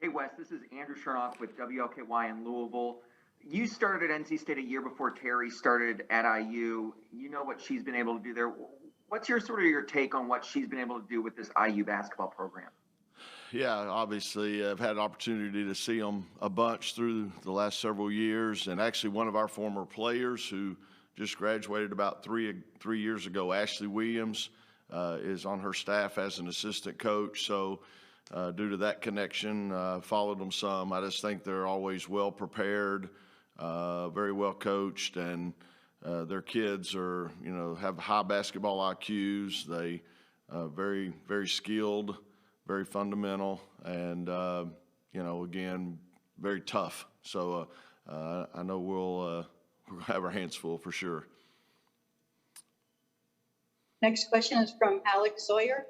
Hey Wes, this is Andrew Chernoff with WLKY in Louisville. You started at NC State a year before Terry started at IU. You know what she's been able to do there. What's your take on what she's been able to do with this IU basketball program? Yeah, obviously, I've had an opportunity to see them a bunch through the last several years, and actually, one of our former players who just graduated about three years ago, Ashley Williams, is on her staff as an assistant coach. So, due to that connection, followed them some. I just think they're always well prepared, very well coached, and their kids are, have high basketball IQs. They very, very skilled, very fundamental, and again, very tough. So I know we'll have our hands full for sure. Next question is from Alex Sawyer.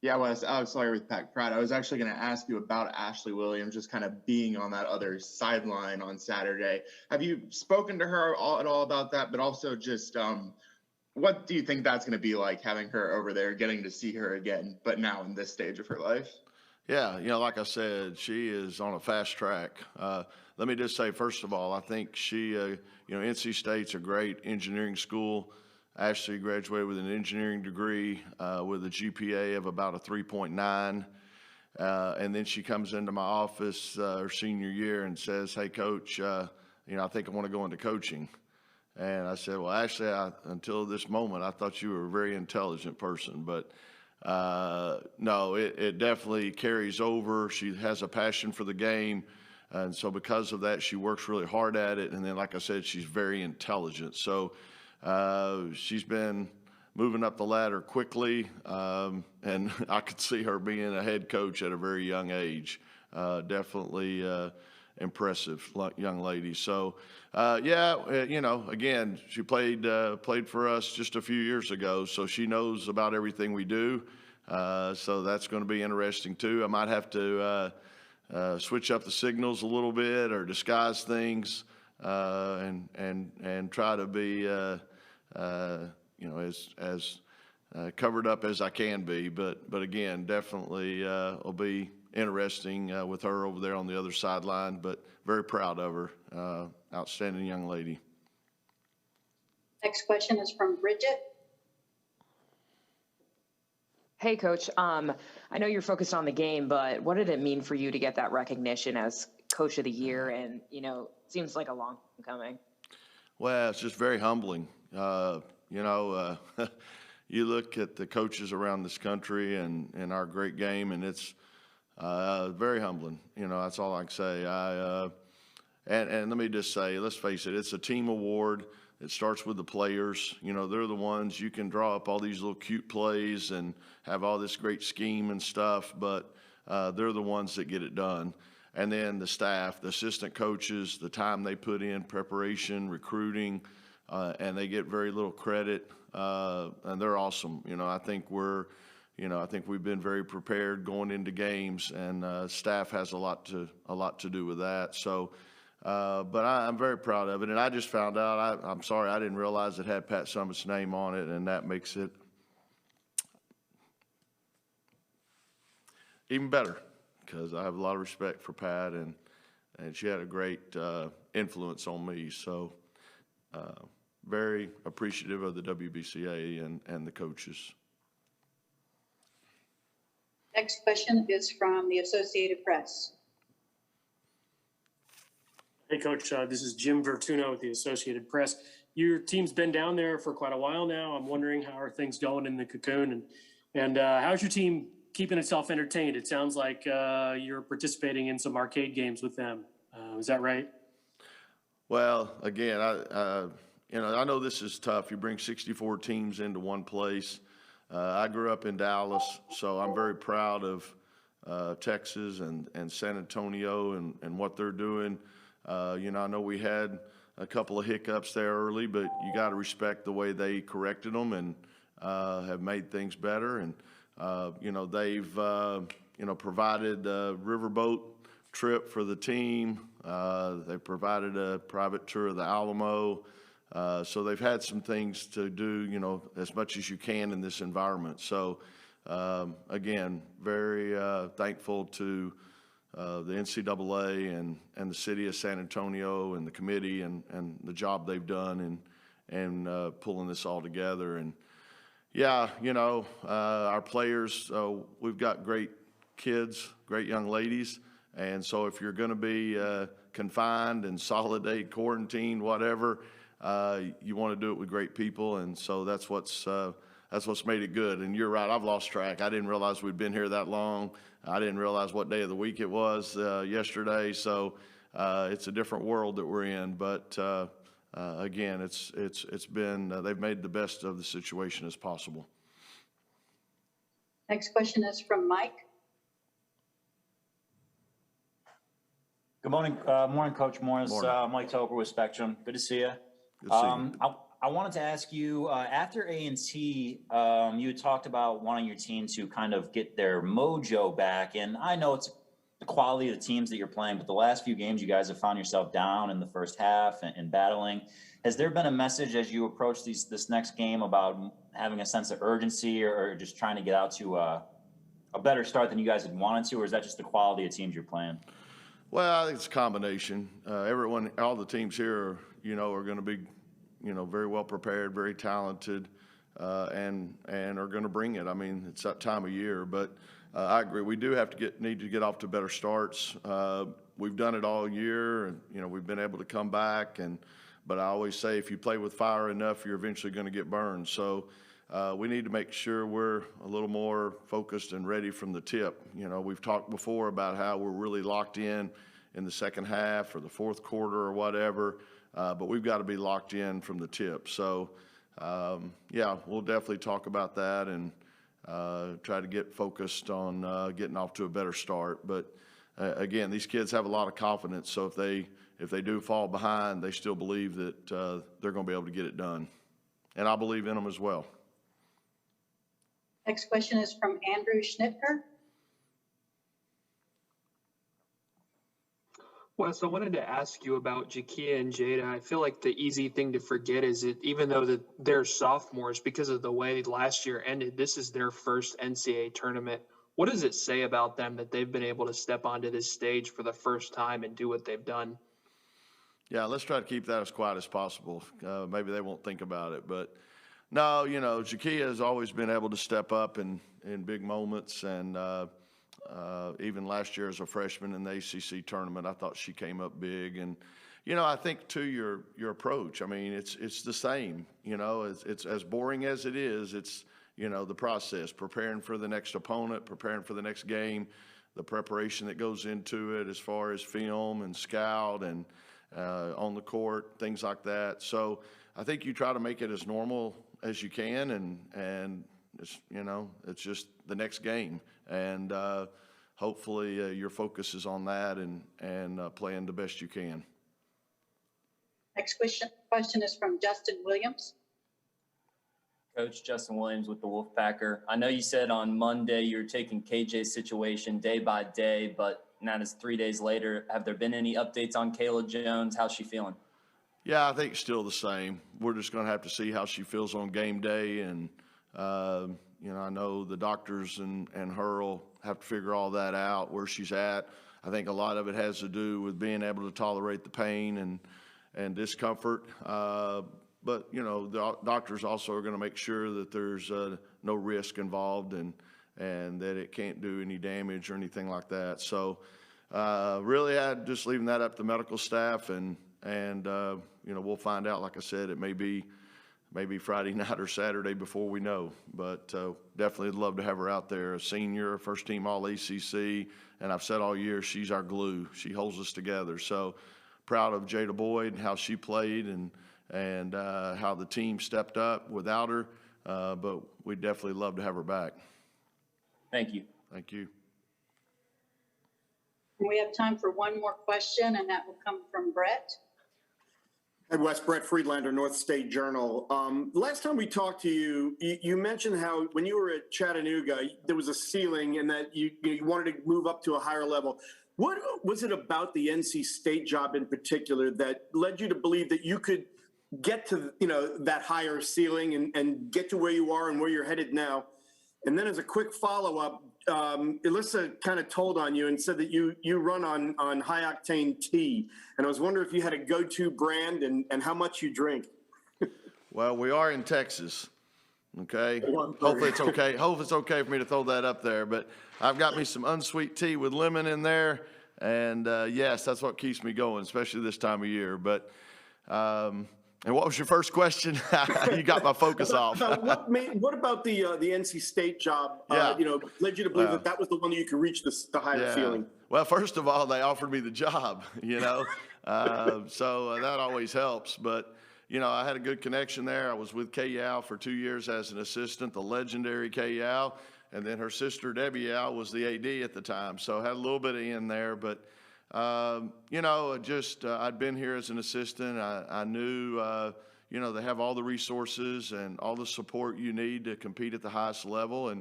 Yeah, Wes, Alex Sawyer with Pack Pride. I was actually going to ask you about Ashley Williams, just kind of being on that other sideline on Saturday. Have you spoken to her at all about that? But also just what do you think that's going to be like, having her over there, getting to see her again, but now in this stage of her life? Yeah, like I said, she is on a fast track. Let me just say, first of all, I think she, NC State's a great engineering school. Ashley graduated with an engineering degree with a GPA of about a 3.9. And then she comes into my office her senior year and says, "Hey, Coach, I think I want to go into coaching." And I said, "Well, actually, until this moment, I thought you were a very intelligent person." But no, it definitely carries over. She has a passion for the game. And so because of that, she works really hard at it. And then, like I said, she's very intelligent. So she's been moving up the ladder quickly. And I could see her being a head coach at a very young age. Definitely impressive young lady. So, again, she played for us just a few years ago, so she knows about everything we do. So that's going to be interesting too. I might have to switch up the signals a little bit or disguise things, and try to be as covered up as I can be. But again, definitely will be interesting with her over there on the other sideline, but very proud of her. Outstanding young lady. Next question is from Bridget. Hey, Coach. I know you're focused on the game, but what did it mean for you to get that recognition as Coach of the Year? And, it seems like a long time coming. Well, it's just very humbling. You look at the coaches around this country and our great game, and it's very humbling. That's all I can say. And let me just say, let's face it, it's a team award. It starts with the players. They're the ones. You can draw up all these little cute plays and have all this great scheme and stuff, but they're the ones that get it done. And then the staff, the assistant coaches, the time they put in preparation, recruiting, and they get very little credit, and they're awesome. I think we've been very prepared going into games, and staff has a lot to do with that. So, but I'm very proud of it, and I just found out. I'm sorry, I didn't realize it had Pat Summitt's name on it, and that makes it even better because I have a lot of respect for Pat, and she had a great influence on me. So, very appreciative of the WBCA and the coaches. Next question is from the Associated Press. Hey, Coach, this is Jim Vertuno with the Associated Press. Your team's been down there for quite a while now. I'm wondering, how are things going in the cocoon, and how's your team keeping itself entertained? It sounds like you're participating in some arcade games with them. Is that right? Well, again, I know this is tough. You bring 64 teams into one place. I grew up in Dallas, so I'm very proud of Texas and San Antonio and what they're doing. I know we had a couple of hiccups there early, but you got to respect the way they corrected them and have made things better. And they've provided a riverboat trip for the team. They provided a private tour of the Alamo. So they've had some things to do, as much as you can in this environment. So again, very thankful to the NCAA and the city of San Antonio and the committee and the job they've done and pulling this all together. And yeah, our players, we've got great kids, great young ladies. And so if you're going to be confined and solidate, quarantined, whatever, you want to do it with great people. And so that's what's made it good. And you're right, I've lost track. I didn't realize we'd been here that long. I didn't realize what day of the week it was yesterday. So it's a different world that we're in. But again, it's been they've made the best of the situation as possible. Next question is from Mike. Good morning, morning, Coach Morris. Morning. Mike Toper with Spectrum. Good to see you. Good to see you. I wanted to ask you, after A&T, you had talked about wanting your team to kind of get their mojo back. And I know it's the quality of the teams that you're playing, but the last few games you guys have found yourself down in the first half and battling. Has there been a message as you approach this next game about having a sense of urgency or just trying to get out to a better start than you guys had wanted to, or is that just the quality of teams you're playing? Well, I think it's a combination. All the teams here, are going to be, very well prepared, very talented, and are going to bring it. I mean, it's that time of year. But I agree, we do need to get off to better starts. We've done it all year, and we've been able to come back. But I always say, if you play with fire enough, you're eventually going to get burned. So we need to make sure we're a little more focused and ready from the tip. We've talked before about how we're really locked in the second half or the fourth quarter or whatever, but we've got to be locked in from the tip. So, yeah, we'll definitely talk about that and try to get focused on getting off to a better start. But again, these kids have a lot of confidence, so if they do fall behind, they still believe that they're going to be able to get it done. And I believe in them as well. Next question is from Andrew Schnitker. Wes, I wanted to ask you about Jakia and Jada. I feel like the easy thing to forget is that even though they're sophomores, because of the way last year ended, this is their first NCAA tournament. What does it say about them that they've been able to step onto this stage for the first time and do what they've done? Yeah, let's try to keep that as quiet as possible. Maybe they won't think about it, but no, Jakia has always been able to step up in big moments, and even last year as a freshman in the ACC tournament, I thought she came up big. And I think to your approach, I mean, it's the same. It's as boring as it is. It's the process, preparing for the next opponent, preparing for the next game, the preparation that goes into it as far as film and scout and on the court, things like that. So I think you try to make it as normal as you can, and it's, it's just the next game. And hopefully your focus is on that and playing the best you can. Next question is from Justin Williams. Coach Justin Williams with the Wolfpacker. I know you said on Monday you're taking KJ's situation day by day, but now it's 3 days later. Have there been any updates on Kayla Jones? How's she feeling? Yeah, I think still the same. We're just going to have to see how she feels on game day. And, I know the doctors and her will have to figure all that out, where she's at. I think a lot of it has to do with being able to tolerate the pain and discomfort. But, the doctors also are going to make sure that there's no risk involved and that it can't do any damage or anything like that. So really I'm just leaving that up to medical staff and we'll find out. Like I said, it may be Friday night or Saturday before we know, but definitely would love to have her out there. A senior, first team all ACC, and I've said all year, she's our glue. She holds us together. So proud of Jada Boyd and how she played and how the team stepped up without her, but we'd definitely love to have her back. Thank you. Thank you. We have time for one more question, and that will come from Brett. Hey, Wes, Brett Friedlander, North State Journal. Last time we talked to you, you mentioned how when you were at Chattanooga, there was a ceiling and that you wanted to move up to a higher level. What was it about the NC State job in particular that led you to believe that you could get to, that higher ceiling and get to where you are and where you're headed now? And then as a quick follow-up, Alyssa kind of told on you and said that you run on high octane tea. And I was wondering if you had a go-to brand and how much you drink. Well, we are in Texas, okay? One Hopefully it's okay. Hopefully it's okay for me to throw that up there. But I've got me some unsweet tea with lemon in there. And yes, that's what keeps me going, especially this time of year. But and what was your first question? You got my focus off. What about the NC State job? Yeah. Led you to believe that was the one that you could reach the higher feeling. Well, first of all, they offered me the job, so that always helps. But, I had a good connection there. I was with Kay Yao for 2 years as an assistant, the legendary Kay Yao. And then her sister, Debbie Yao, was the AD at the time. So I had a little bit of in there. But, I'd been here as an assistant. I knew, they have all the resources and all the support you need to compete at the highest level.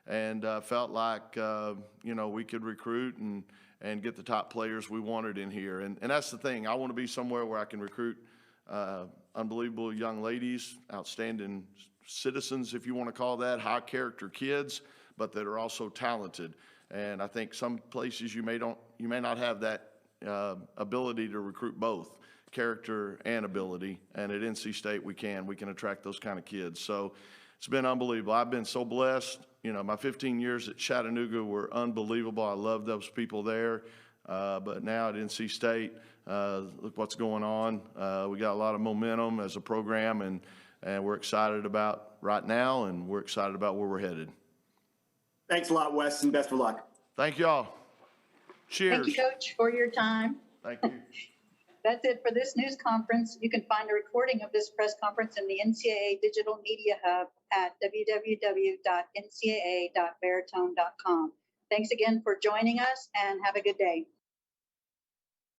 And felt like, we could recruit and get the top players we wanted in here. And that's the thing. I want to be somewhere where I can recruit unbelievable young ladies, outstanding citizens, if you want to call that, high character kids, but that are also talented. And I think some places you may not have that ability to recruit both character and ability. And at NC State, we can attract those kind of kids. So it's been unbelievable. I've been so blessed. My 15 years at Chattanooga were unbelievable. I love those people there. But now at NC State, look what's going on. We got a lot of momentum as a program, and we're excited about right now, and we're excited about where we're headed. Thanks a lot, Wes, and best of luck. Thank y'all. Cheers. Thank you, Coach, for your time. Thank you. That's it for this news conference. You can find a recording of this press conference in the NCAA Digital Media Hub at www.ncaa.veritone.com. Thanks again for joining us, and have a good day.